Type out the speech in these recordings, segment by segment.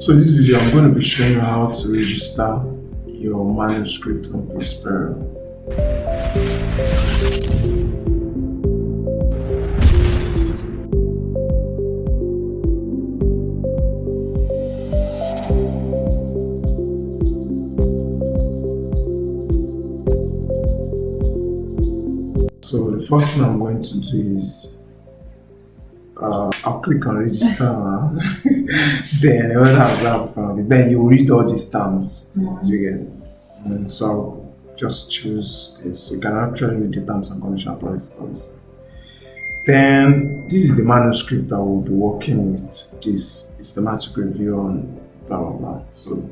So in this video, I'm going to be showing you how to register your manuscript on Prospero. So the first thing I'm going to do is I'll click on register. Then that's from it. Then you read all these terms to get. So I'll just choose this. You can actually read the terms and conditions policy. Then this is the manuscript that we'll be working with. This systematic review on blah blah blah. So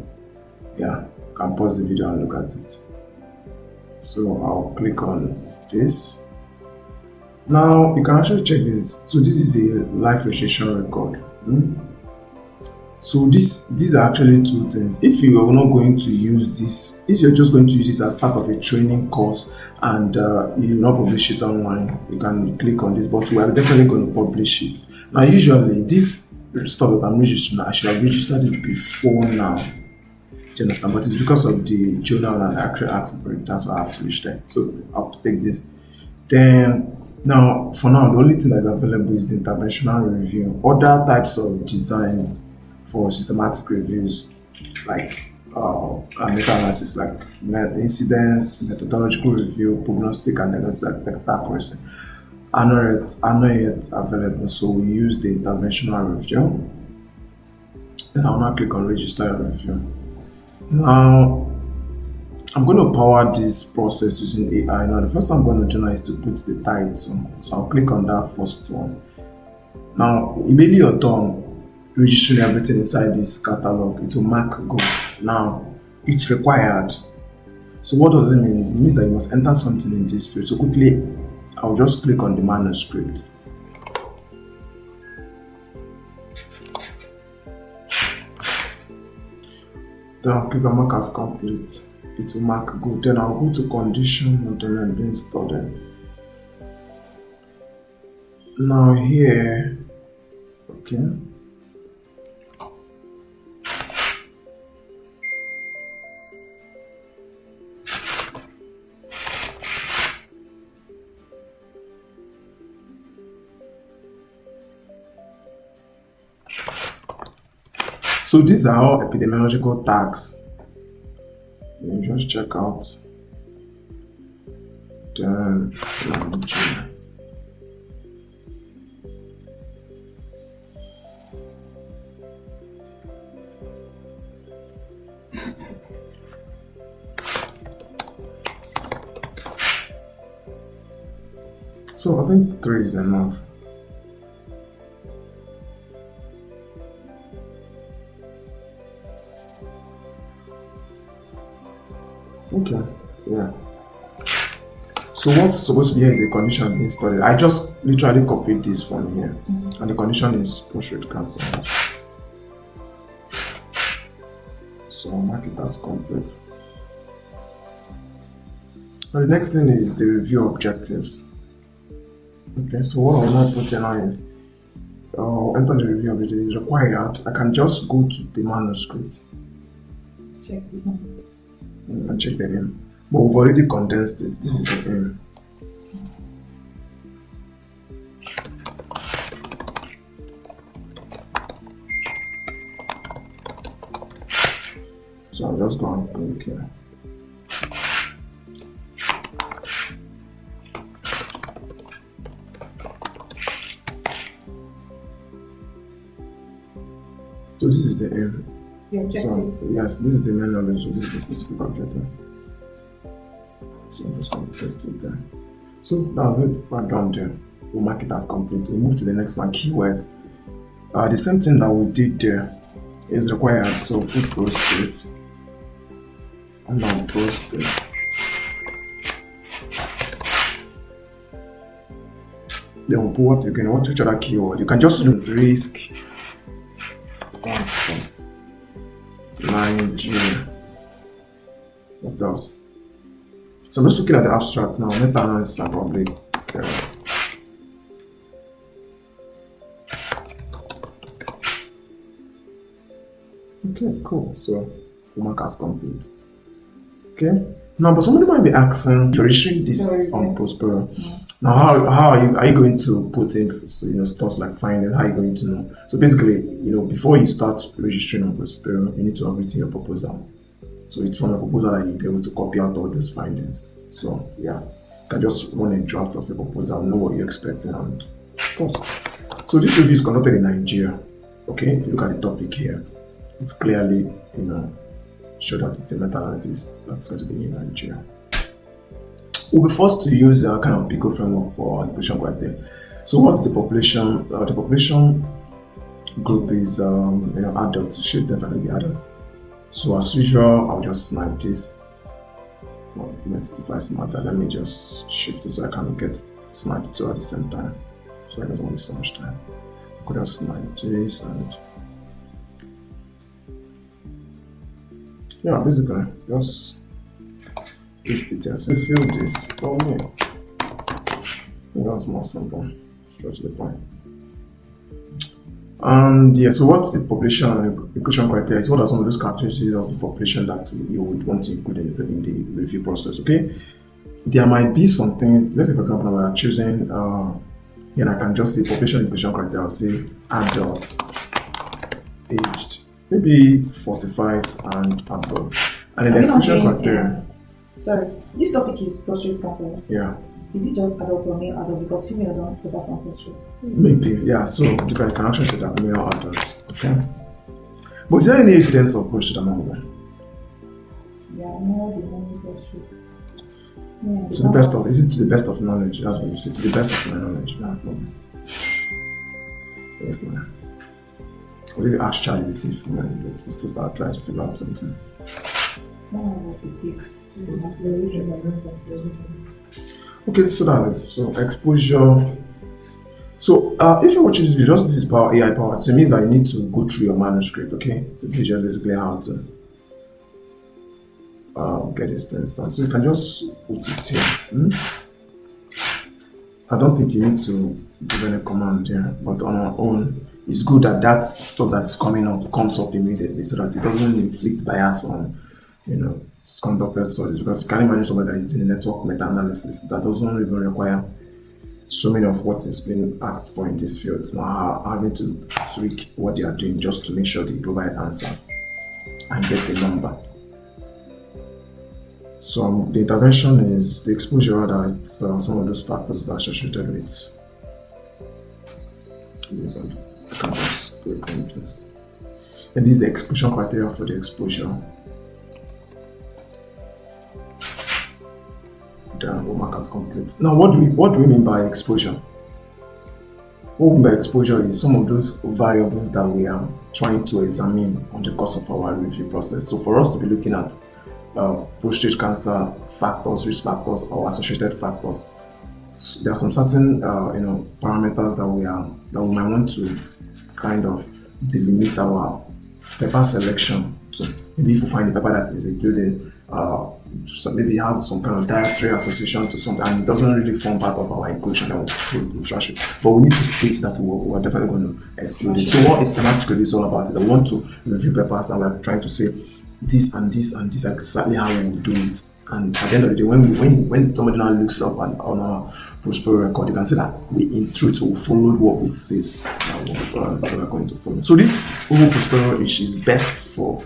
yeah, you can pause the video and look at it. So I'll click on this. Now you can actually check this. So this is a live registration record. So these are actually two things. If you are not going to use this, if you're just going to use this as part of a training course and you will not publish it online, you can click on this, but we are definitely going to publish it. Now usually this stuff that I'm registering, I should have registered it before now. Do you understand? But it's because of the journal and I actually asked for it. That's why I have to reach there. So I'll take this. Then now, for now, the only thing that is available is the interventional review. Other types of designs for systematic reviews, like meta-analysis, like incidents, methodological review, prognostic and diagnostic text accuracy, are not yet available. So we use the interventional review. Then I'll now click on register your review. Now, I'm going to power this process using AI. Now, the first thing I'm going to do now is to put the title. So I'll click on that first one. Now, immediately you're done registering everything inside this catalog, it will mark good. Now, it's required. So what does it mean? It means that you must enter something in this field. So quickly, I'll just click on the manuscript. Then I'll click on mark as complete. It will mark good. Then I'll go to condition of domain being stored. Now here, okay. So these are all epidemiological tags. Let me just check out the Nigeria. So I think 3 is enough. Okay, yeah. So what's supposed to be here is the condition being studied. I just literally copied this from here, and the condition is post-rate cancer. So I'll mark it as complete. Now the next thing is the review objectives. Okay, so what I'll now put in now is I'll enter the review objective is required. I can just go to the manuscript. Check the name. And check the aim. But we've already condensed it. This is the aim. So I'll just go and click here. So this is the aim. So yes, this is the main objective, so this is the specific objective. So I'm just going to paste it there. So that's it, we're done there. We'll mark it as complete. We'll move to the next one, keywords. The same thing that we did there is required, so put prostate. And now prostate. Then we'll put what again, which other keyword? You can just look risk. Nigeria. What else? So I'm just looking at the abstract now. Meta-analysis and public. Okay. Okay, cool. So homework has complete. Okay. Now, but somebody might be asking to registering this Sorry, on yeah. Prospero. Now, how are you going to put in so, stuff like finding? How are you going to know? So basically, before you start registering on Prospero, you need to have written your proposal. So it's from a proposal that you'll be able to copy out all those findings. So yeah, you can just run a draft of your proposal, know what you're expecting, and of course. So this review is conducted in Nigeria. Okay, if you look at the topic here, it's clearly show that it's a meta-analysis that's going to be in Nigeria. We'll be forced to use a kind of PICO framework for inclusion criteria. So what's the population? The population group is adults. It should definitely be adults. So as usual, I'll just snipe this. Well, if I snipe that, let me just shift it so I can get sniped two at the same time. So I don't waste so much time. I could just snipe this and yeah, basically just paste it here. So fill this for me. That's more simple. Straight to the point. And yeah, so what's the population and inclusion criteria? What are some of those characteristics of the population that you would want to include in the review process? Okay, there might be some things. Let's say, for example, we are choosing, then I can just say population inclusion criteria. I'll say adults, aged maybe 45 and above, and then exclusion criteria. Sorry, this topic is prostate cancer. Yeah. Is it just adult or male adult? Because female don't suffer from prostate. Maybe, yeah. So you can actually say that male adults. Okay. But is there any evidence of prostate among them? Yeah, more than many prostates. To the best of, is it to the best of knowledge? That's what you say. To the best of my knowledge. That's not. Yes, no. Or you ask ChatGPT for me to start trying to figure out something. Okay, so that's it. So exposure. So if you're watching this video, this is power AI power. So it means that you need to go through your manuscript. Okay, so this is just basically how to get these things done. So you can just put it here. I don't think you need to give any command here, but on our own, it's good that that stuff that's coming up comes up immediately so that it doesn't inflict bias on, conducted studies. Because you can imagine somebody that is doing a network meta-analysis that doesn't even require so many of what is being asked for in this field. It's now having to tweak what they are doing just to make sure they provide answers and get the number. So the intervention is the exposure, rather, it's some of those factors that are associated with. I can just click on it. And this is the exclusion criteria for the exposure. The homework is complete. Now, what do we mean by exposure? What we mean by exposure is some of those variables that we are trying to examine on the course of our review process. So for us to be looking at prostate cancer factors, risk factors, or associated factors, there are some certain parameters that we might want to kind of delimit our paper selection to. Maybe if we find a paper that is included, so maybe it has some kind of dietary association to something and it doesn't really form part of our inclusion, then we'll trash it. But we need to state that we're definitely going to exclude it. So what is thematic review is all about is I want to review papers and we're trying to say this and this and this exactly how we will do it. And at the end of the day, when somebody now looks up on our Prospero record, you can see that we in truth will follow what we say that we're going to follow. So this overall Prospero is best for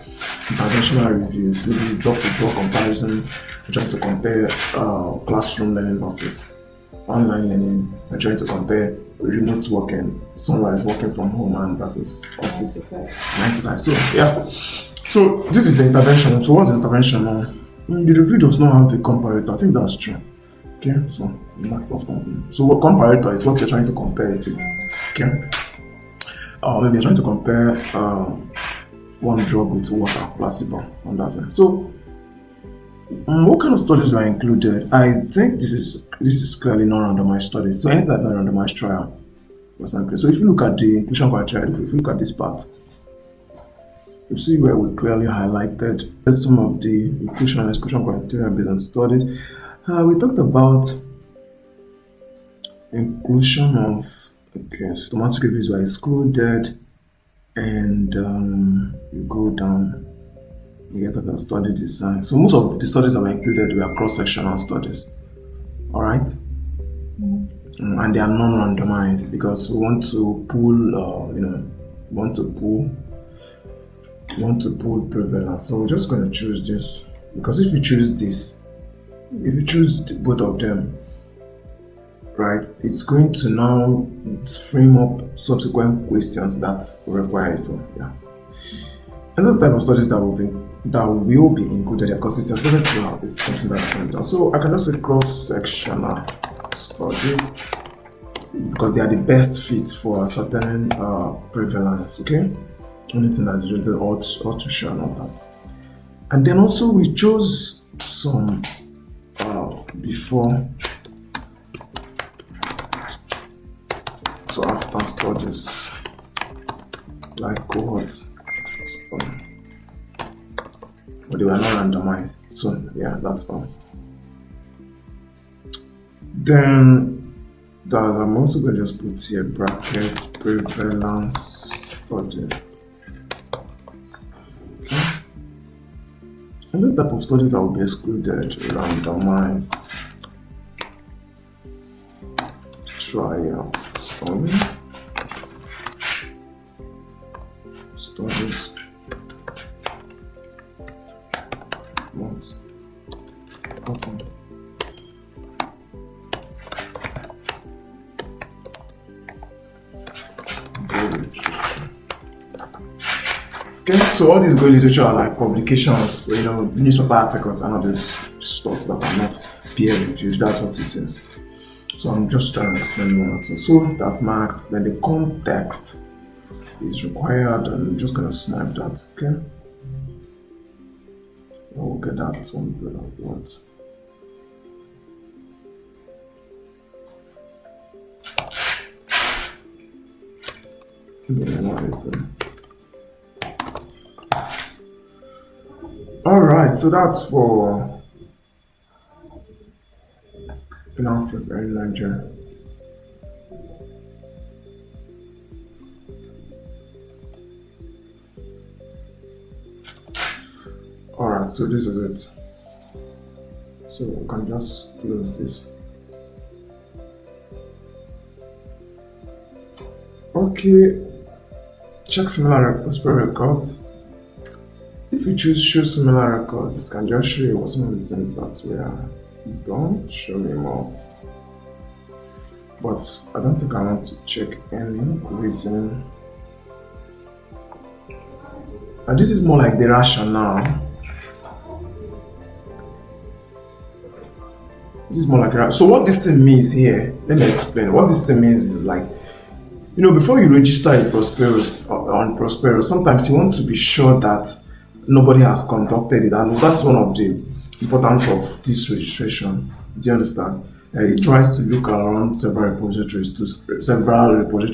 interventional reviews, maybe drug-to-drug comparison. We're trying to compare classroom learning versus online learning. We're trying to compare remote working, someone is working from home and versus office 95. So yeah. So this is the intervention. So what's the intervention? The review does not have a comparator. I think that's true. Okay, so that's not complete. So what comparator is what you're trying to compare it with. Okay. Maybe you're trying to compare one drug with water, placebo, and that's it. So what kind of studies were included? I think this is clearly not randomized studies. So anything that's not randomized trial was not clear. So if you look at the inclusion criteria, if you look at this part, you see where we clearly highlighted some of the inclusion and exclusion criteria based on studies. We talked about inclusion of systematic reviews were excluded, and you go down, you get about study design. So most of the studies that were included were cross-sectional studies. All right. And they are non-randomized because we want to pull, we want to pull prevalence. So we're just going to choose this because if you choose this, if you choose both of them, right, it's going to now frame up subsequent questions that require it. So yeah, and those type of studies that will be included because it's expected to have is something that's going to. So I can just say cross-sectional studies because they are the best fit for ascertaining prevalence. Okay, anything that is related ought to show and all that. And then also we chose some before to after studies like cohort study, but they were not randomized. So yeah, that's all. Then that I'm also going to just put here bracket prevalence study. Okay. And the type of studies that will be excluded: randomized, trial study, studies, what, button. Okay, so all these goal literature are like publications, newspaper articles and all those stuff that are not peer reviewed. That's what it is. So I'm just trying to explain one or two. So that's marked. Then the context is required, and I'm just gonna snap that. Okay. So we'll get that 200 words. All right, so that's for Africa in Nigeria. All right, so this is it. So we can just close this. Okay, check similar PROSPERO records. If you choose show similar records, it can just show you what some of the things that we are done. Show me more. But I don't think I want to check any reason. And this is more like the rationale. This is more like so what this thing means here, let me explain. What this thing means is like, before you register a PROSPERO, sometimes you want to be sure that nobody has conducted it, and that's one of the importance of this registration. Do you understand? It tries to look around several repositories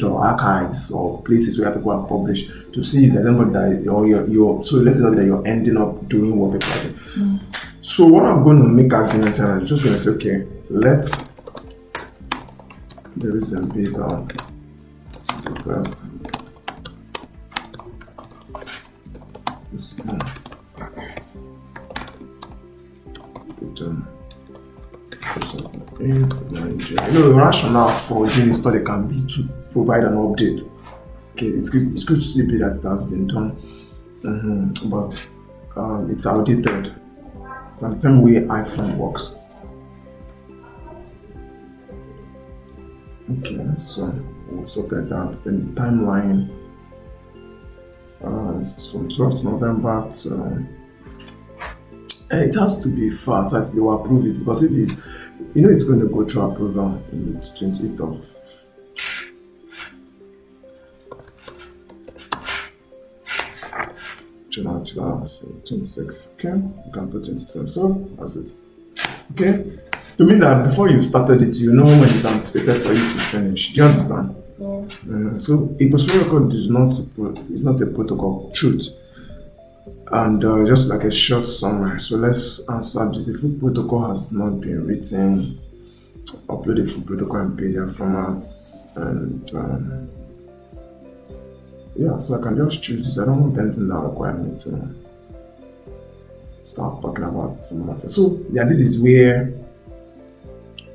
or archives or places where people have published to see if there's anybody that so let it know that you're ending up doing what people are doing. So what I'm going to make argument, and I'm just going to say, okay, let's there is a bit out to the best. The rationale for doing a study can be to provide an update. Okay, it's good to see that it has been done, but it's outdated. It's the same way iPhone works. Okay, so we've sorted that. Then the timeline. It's from 12th November to it has to be fast so that they will approve it, because if it's it's going to go through approval in the 28th of July, so 26. Okay, you can put 22. So that's it. Okay, you mean that before you've started it, you know when it's anticipated for you to finish. Do you understand? Yeah. So a PROSPERO record is not a protocol truth, and just like a short summary. So let's answer this. A full protocol has not been written. Upload a full protocol in PDF format, and Yeah, so I can just choose this. I don't want anything that require me to start talking about some matter. So yeah, this is where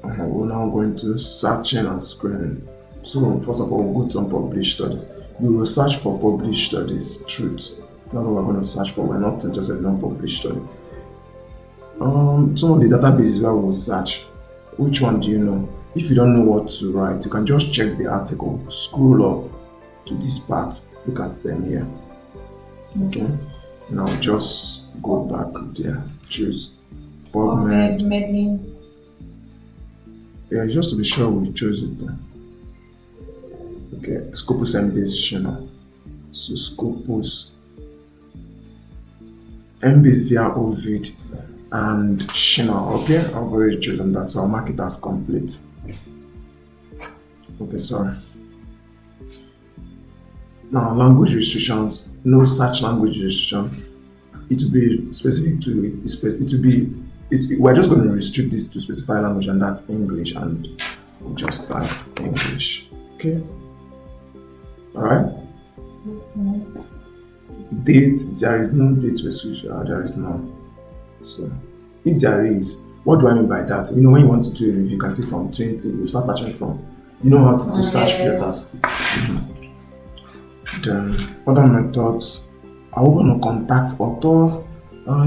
we're now going to searching and screening. So first of all, we'll go to unpublished studies. We will search for published studies, truth. That's what we're going to search for. We're not interested in unpublished studies. Some of the databases where we'll search. Which one do you know? If you don't know what to write, you can just check the article, scroll up to this part, look at them here. Okay. Now just go back there, choose PubMed. Medlin. Yeah, just to be sure we chose it. Okay, Scopus MBase Channel. So Scopus MBase via Ovid and Channel. Okay, I've already chosen that, so I'll mark it as complete. Okay, sorry. Now, language restrictions, no such language restriction. It will be specific to it will be. We're just going to restrict this to specify language, and that's English, and we'll just type English. Okay. All right. Date. There is no date restriction. There is none. So, if there is, what do I mean by that? You know, when you want to do a review, you can see from 20. You start searching from. You know how to do search filters. Then other methods. Are we going to contact authors?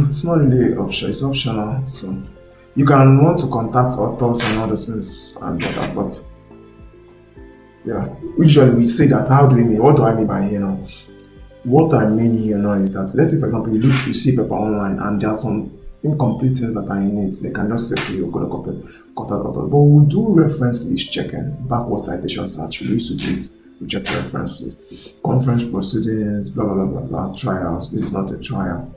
It's not really optional. It's optional. So you can want to contact authors and other things and all that. But yeah, usually we say that. How do we mean? What do I mean by here now? What I mean here now is that, let's say for example, you see paper online and there are some incomplete things that are in it. They can just say to you, go to contact authors. But we'll do reference list checking, backward citation search. We used to do it. We check references, conference proceedings, blah blah blah blah blah. Trials. This is not a trial.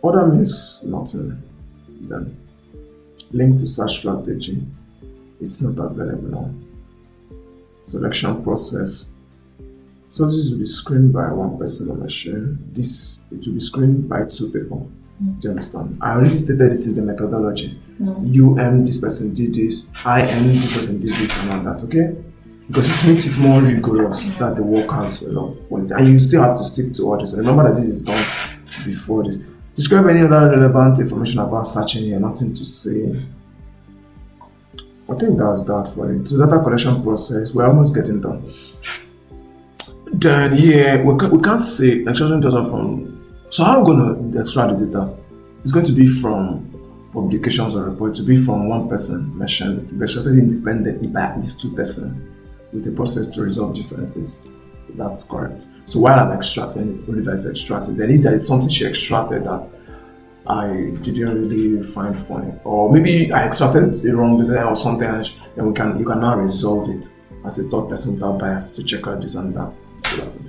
Other means nothing. Then link to search strategy. It's not available now. Selection process. Sources will be screened by one person on machine. It will be screened by two people. Do you understand? I already stated it in the methodology. This person did this. This person did this and all that. Okay. Because it makes it more rigorous that the work has a lot of quality. And you still have to stick to all this. And remember that this is done before this. Describe any other relevant information about searching here. Nothing to say. I think that's that for it. So data collection process, we're almost getting done. Then here, we can't say extraction data from. So how are we going to extract the data? It's going to be from publications or reports. To be from one person mentioned. To be extracted independently by at least two persons, with a process to resolve differences. That's correct. So while I'm extracting, Oliver is extracting. Then if there is something she extracted that I didn't really find funny, or maybe I extracted the wrong design or something, then you can now resolve it as a third person without bias to check out this and that. So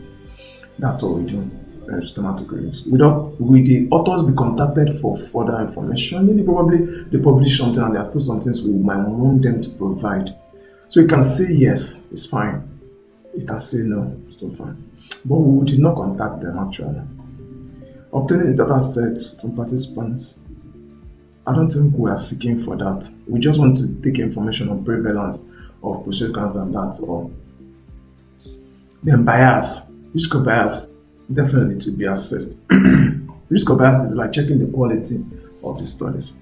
that's all we do in systematic reviews. Will the authors be contacted for further information? Maybe probably they publish something and there are still some things we might want them to provide. So you can say yes, it's fine. You can say no, it's still fine. But we did not contact them actually. Obtaining the data sets from participants, I don't think we are seeking for that. We just want to take information on prevalence of prostate cancer and that's all. Then bias, risk of bias, definitely to be assessed. Risk of bias is like checking the quality of the studies.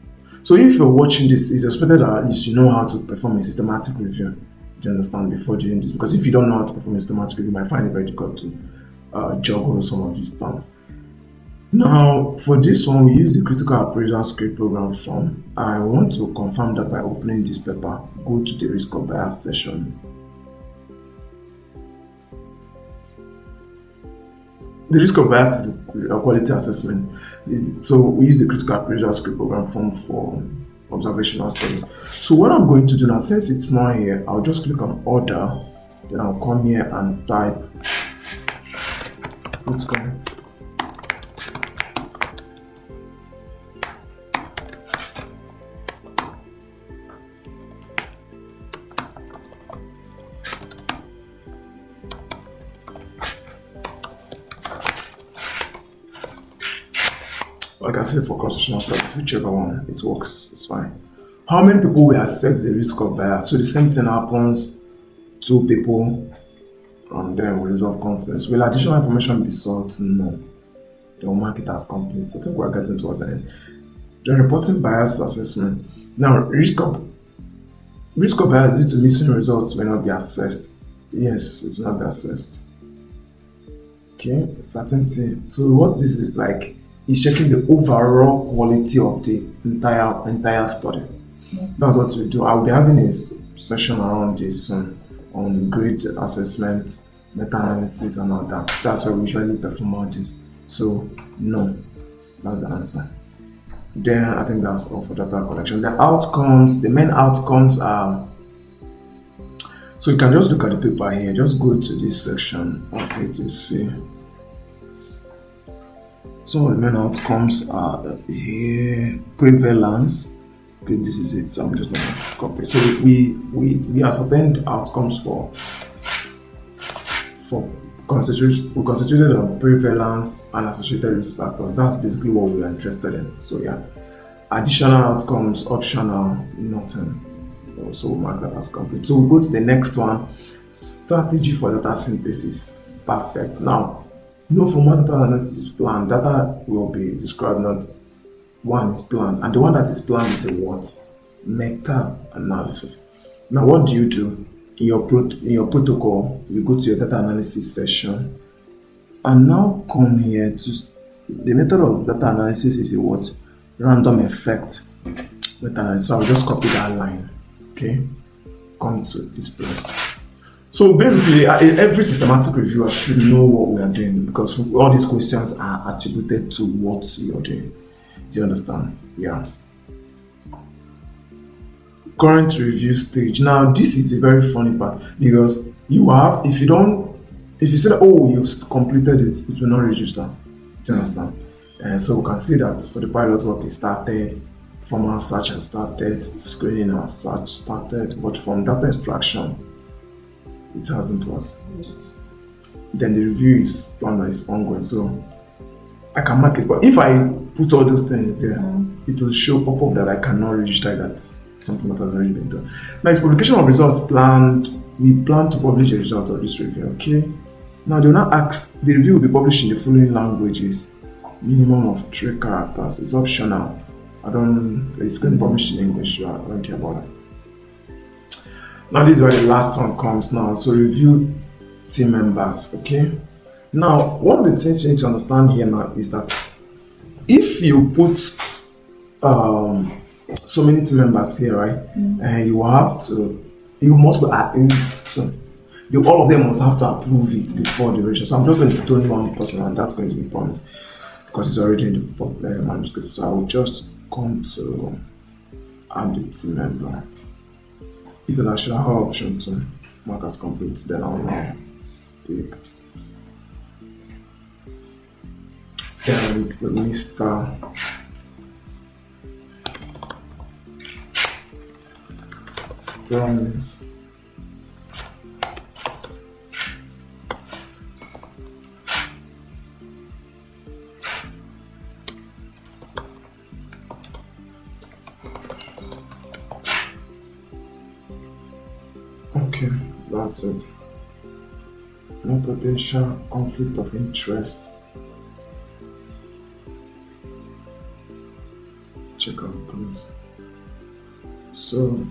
So if you're watching this, it's expected that at least you know how to perform a systematic review. Do you understand? Before doing this, because if you don't know how to perform a systematic review, you might find it very difficult to juggle some of these terms. Now, for this one, we use the critical appraisal script program form. I want to confirm that by opening this paper, go to the risk of bias session. The risk of bias is a quality assessment. So we use the critical appraisal script program form for observational studies. So what I'm going to do now, since it's not here, I'll just click on order, then I'll come here and type. Let's go. Like I said, for cross-sectional studies, whichever one it works, it's fine. How many people will assess the risk of bias? So the same thing happens. 2 people. and then we resolve conflicts. Will additional information be sought? No. They will mark it as complete. I think we're getting towards the end. The reporting bias assessment. Now, risk of bias due to missing results may not be assessed. Yes, it will not be assessed. Okay, certainty. So what this is like is checking the overall quality of the entire study. That's what we do. I'll be having a session around this soon on grade assessment, meta-analysis and all that. That's where we usually perform all this. So no, that's the answer. Then I think that's all for data collection. The main outcomes are, so you can just look at the paper here, just go to this section of it to see. Some of the main outcomes are here, prevalence. Okay, this is it, so I'm just going to copy. So we ascertained outcomes for we concentrated on prevalence and associated risk factors. That's basically what we are interested in. So yeah, additional outcomes, optional, nothing. So we'll mark that as complete. So we'll go to the next one, strategy for data synthesis. Perfect. Now, from what data analysis is planned, data will be described, not one is planned, and the one that is planned is a what? Meta-analysis. Now, what do you do? In your protocol, you go to your data analysis session, and now come here to the method of data analysis is a what? Random effect meta-analysis. So I'll just copy that line. Okay, come to this place. So basically, every systematic reviewer should know what we are doing because all these questions are attributed to what you're doing. Do you understand? Yeah. Current review stage. Now, this is a very funny part because if you say that, oh, you've completed it, it will not register. Do you understand? So we can see that for the pilot work, it started, formal search has started, screening has started, but from data extraction, it hasn't worked. Then the review is one that is ongoing, so I can mark it. But if I put all those things there, it will show pop-up that I cannot register that something that has already been done. Now, it's publication of results planned. We plan to publish the result of this review, okay? Now, they will not ask, the review will be published in the following languages. Minimum of 3 characters. It's optional. It's going to be published in English, so I don't care about it. Now, this is where the last one comes now. So, review team members, okay? Now, one of the things you need to understand here now is that if you put so many team members here, right? And you must be at least two. All of them must have to approve it before the ratio. So I'm just going to put only one person, and that's going to be promised because it's already in the manuscript. So I will just come to add the team member. If I should have option to mark as complete, then I'll now click this. And Mr. Promise. Okay, that's it. No potential conflict of interest. Check out, please. So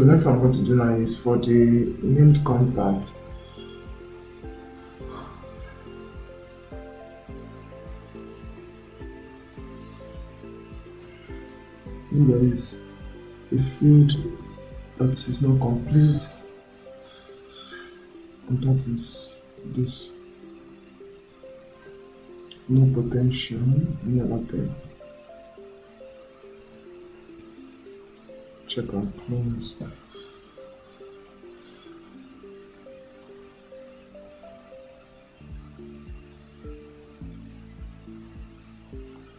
next I'm going to do now is for the named contact. There is a field that is not complete, and that is this. No potential, any other thing. Check on close.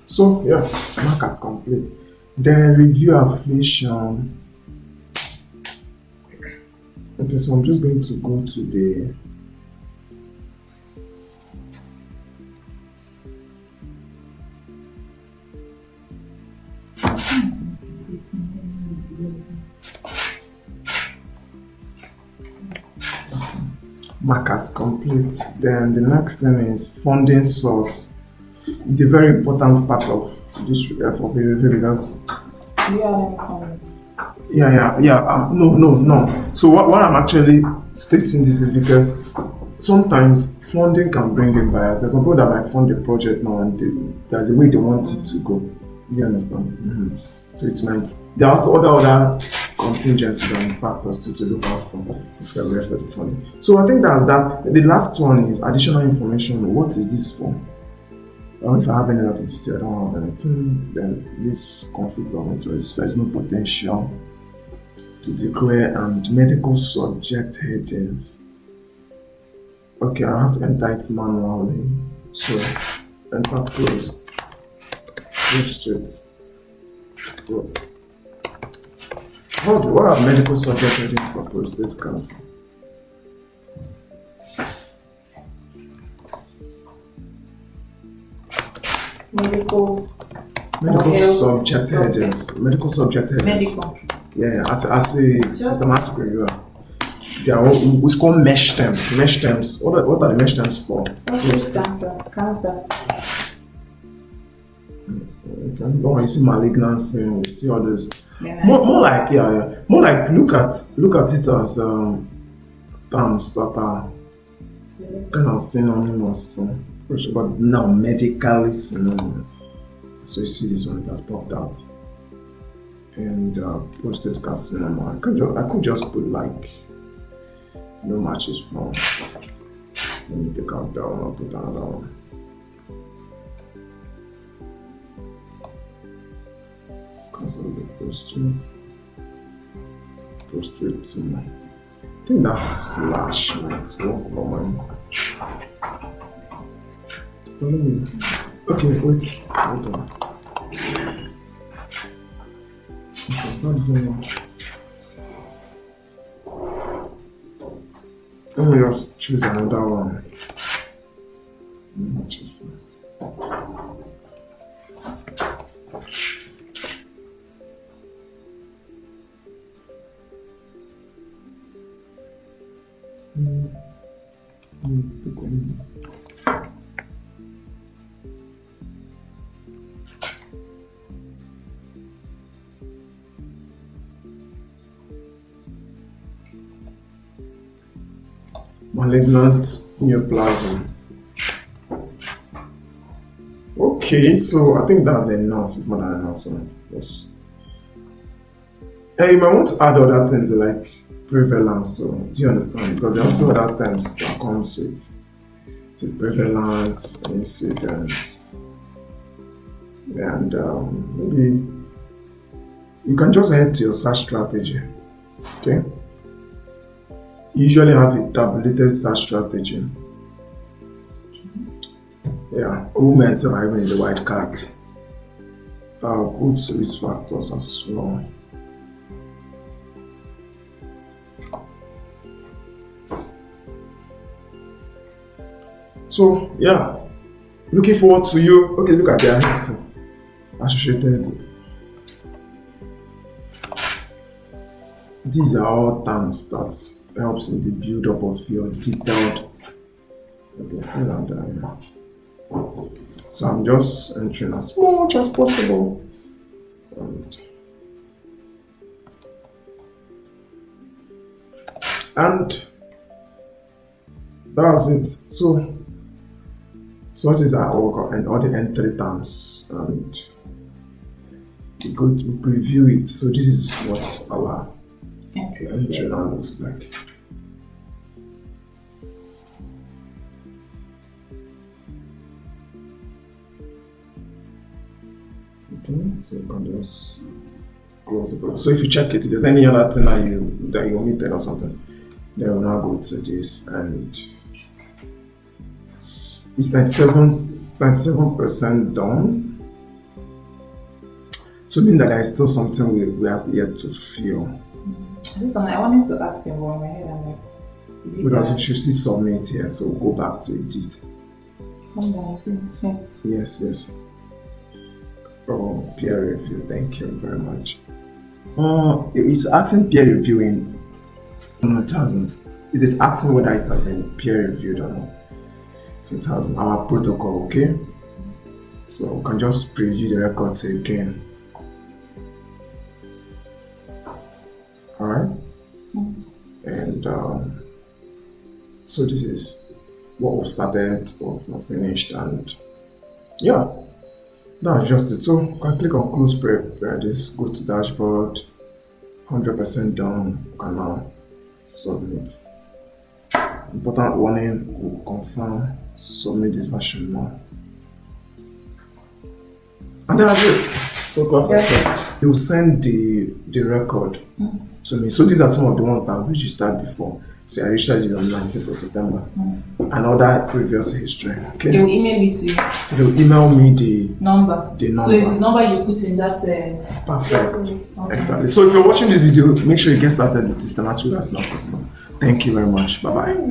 So yeah, mark as complete. Then review affiliation. Okay, so I'm just going to go to the Mark as complete. Then the next thing is funding source. It's a very important part of this for review because Do you have any comment? yeah. No. So what I'm actually stating this is because sometimes funding can bring in bias. There's some people that might fund a project now and there's a way they want it to go. Do you understand? So it might. There are also other contingencies and factors to look out for. It's got respect to funding. So I think that's that. The last one is additional information. What is this for? Or if I have anything to say, I don't have anything, then this conflict of interest, there's no potential to declare, and medical subject headings. Okay, I have to enter it manually. So, enter prostate. What are medical subject headings for prostate cancer? Medical Subject headings. Medical subject headings. Medical. Yeah, as a systematic reviewer. They are it's called mesh terms. Mesh terms. What are the mesh terms for? Cancer. Okay. When you see malignancy, you see all those. Yeah. More like more like look at it as terms that are kind of synonymous to, but now medically synonymous. So you see this one, it has popped out. And prostate carcinoma. I could just put like no matches from. Let me take out that one, I'll put another one. Cancer of the prostate tumor. I think that's slash might work for mine. Okay, wait. Hold on. Let me just choose another one. Malignant neoplasm. Okay, so I think that's enough. It's more than enough. So yes. And you might want to add other things like prevalence. So do you understand? Because there are also other terms that comes with prevalence, incidence, and maybe you can just head to your search strategy. Okay. You usually have a tabulated search strategy. Yeah, women surviving in the white card. Put risk factors as well. So yeah, looking forward to you. Okay, look at the associated. These are all terms that helps in the build-up of your detailed. Okay, see that there. So I'm just entering as much as possible. And that's it. So what is our work and all the entry terms, and we go to preview it. So this is what our entry now looks like. Okay, so you can just close the book. So if you check it, if there's any other thing that you omitted or something, then we'll now go to this, and it's 97% done. So meaning that there is still something we have yet to fill. I wanted to ask you more in my head. I'm like, because you should see submit here, so we'll go back to edit. Come down, see. Yeah. Yes. Oh, peer review, thank you very much. It's asking peer reviewing. No, it hasn't. It is asking whether it has been peer reviewed or not. So it has our protocol, okay? So we can just preview the records again. Alright? And so this is what we've started, what we've finished, and yeah, that's just it. So you can click on close prep, this, go to dashboard, 100% done, you can now submit. Important warning, we'll confirm, submit this version now. And that's it. So they will send the record to me. So these are some of the ones that I've registered before. So I registered it on 19th of September. And other previous history. Okay. They will email it to you. So they will email me the number. The number. So it's the number you put in that. Perfect. Okay. Exactly. So if you're watching this video, make sure you get started with systematically as soon as possible. Thank you very much. Bye bye.